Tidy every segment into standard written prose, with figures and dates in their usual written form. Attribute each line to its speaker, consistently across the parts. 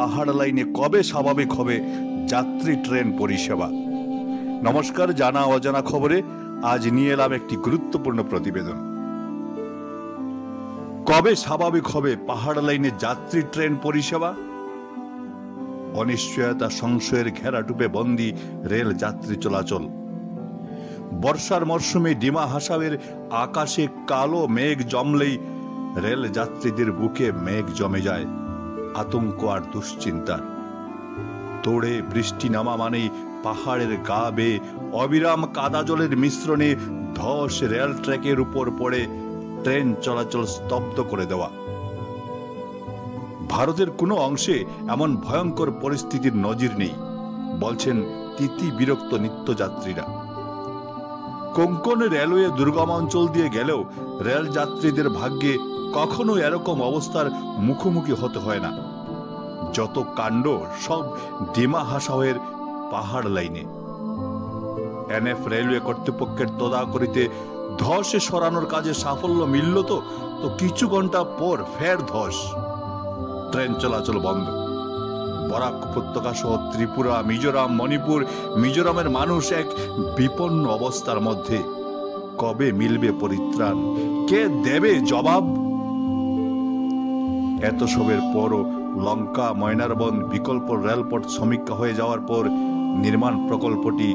Speaker 1: পাহাড় লাইনে কবে স্বাভাবিক হবে যাত্রী ট্রেন পরিষেবা? নমস্কার, জানা অজানা খবরে আজ নিয়ে এলাম একটি গুরুত্বপূর্ণ প্রতিবেদন। কবে স্বাভাবিক হবে পাহাড় লাইনে যাত্রী ট্রেন পরিষেবা? অনিশ্চয়তা, সংশয়ের ঘেরাটুপে বন্দী রেল যাত্রী চলাচল। বর্ষার মরশুমে ডিমা হাসাওয়ের আকাশে কালো মেঘ জমলেই রেল যাত্রীদের বুকে মেঘ জমে যায় আতঙ্ক আর দুশ্চিন্তার। তোড়ে বৃষ্টি নামা মানেই পাহাড়ের গা বেয়ে অবিরাম কাদা জলের মিশ্রণে ধস রেল ট্র্যাকের উপর পড়ে ট্রেন চলাচল স্তব্ধ করে দেওয়া। ভারতের কোনো অংশে এমন ভয়ঙ্কর পরিস্থিতির নজির নেই, বলছেন তিতি বিরক্ত নিত্যযাত্রীরা। কোঙ্কণ রেলওয়ে দুর্গম অঞ্চল দিয়ে গেলেও রেল যাত্রীদের ভাগ্যে কখনো এরকম অবস্থার মুখোমুখি হতে হয় না। যত কাণ্ড সব ডিমা হাসাওয়ের পাহাড় লাইনে। এনএফ রেলওয়ে কর্তৃপক্ষের তদাকরিতে ধসে সরানোর কাজে সাফল্য মিলল তো কিছু ঘন্টা পর ফের ধস, ট্রেন চলাচল বন্ধ। বরাক উপত্যকা সহ ত্রিপুরা, মিজোরাম, মণিপুর, মিজোরামের মানুষ এক বিপন্ন অবস্থার মধ্যে। কবে মিলবে পরিত্রাণ? কে দেবে জবাব? এত সবের পরও লঙ্কা ময়নারবন বিকল্প রেলপথ সমীক্ষা হয়ে যাওয়ার পর নির্মাণ প্রকল্পটি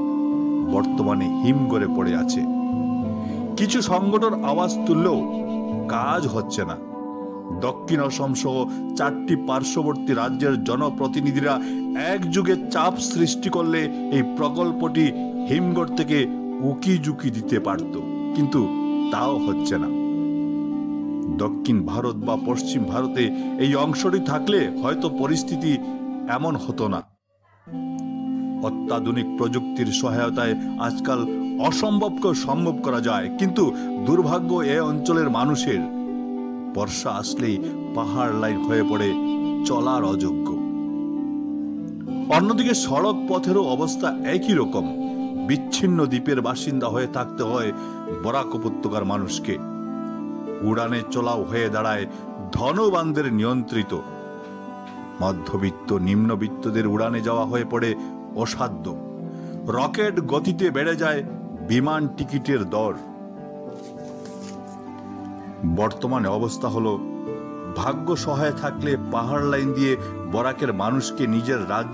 Speaker 1: বর্তমানে হিমঘরে পড়ে আছে। কিছু সংগঠন আওয়াজ তুললেও কাজ হচ্ছে না। দক্ষিণ অসম সহ 4টি পার্শ্ববর্তী রাজ্যের জনপ্রতিনিধিরা একযোগে চাপ সৃষ্টি করলে এই প্রকল্পটি হিমঘর থেকে উকি ঝুঁকি দিতে পারত, কিন্তু তাও হচ্ছে না। দক্ষিণ ভারত বা পশ্চিম ভারতে এই অংশটি থাকলে হয়তো পরিস্থিতি এমন হতো না। অত্যাধুনিক প্রযুক্তির সহায়তায় আজকাল অসম্ভবকে সম্ভব করা যায়, কিন্তু দুর্ভাগ্য এ অঞ্চলের মানুষের। বর্ষা আসলেই পাহাড় লাইন হয়ে পড়ে চলার অযোগ্য। অন্যদিকে সড়ক পথেরও অবস্থা একই রকম। বিচ্ছিন্ন দ্বীপের বাসিন্দা হয়ে থাকতে হয় বরাক উপত্যকার মানুষকে। উড়ানে চলাও হয়ে দাঁড়ায় ধনবানদের নিয়ন্ত্রিত। মধ্যবিত্ত নিম্নবিত্তদের উড়ানে যাওয়া হয়ে পড়ে অসাধ্য। রকেট গতিতে বেড়ে যায় বিমান টিকিটের দর। বর্তমানে অবস্থা হলো, ভাগ্য সহায় থাকলে পাহাড় লাইন দিয়ে বরাকের মানুষকে নিজের রাজ্য